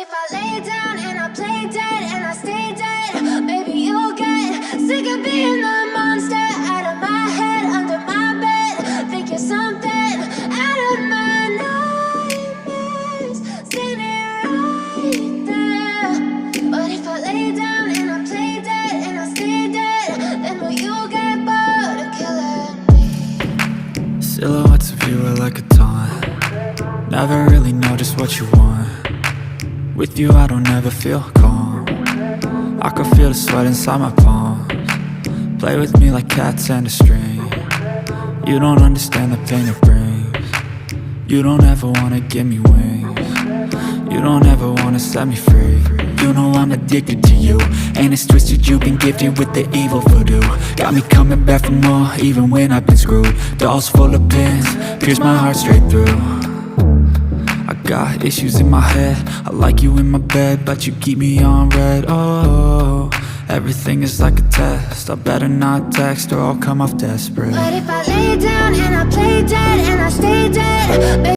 if I lay down and I play dead and I stay dead, maybe you'll get sick of being the monster out of my head, under my bed. Think you're something out of my nightmares, standing right there. But if I lay down and I play dead and I stay dead, then will you get bored of killing me? Silhouettes of you are like a taunt. Never really know just what you want. With you I don't ever feel calm. I can feel the sweat inside my palms. Play with me like cats and a string. You don't understand the pain it brings. You don't ever wanna give me wings. You don't ever wanna set me free. You know I'm addicted to you, and it's twisted, you've been gifted with the evil voodoo. Got me coming back for more, even when I've been screwed. Dolls full of pins, pierce my heart straight through. I got issues in my head, I like you in my bed, but you keep me on red. Oh, everything is like a test, I better not text or I'll come off desperate. But if I lay down and I play dead and I stay dead,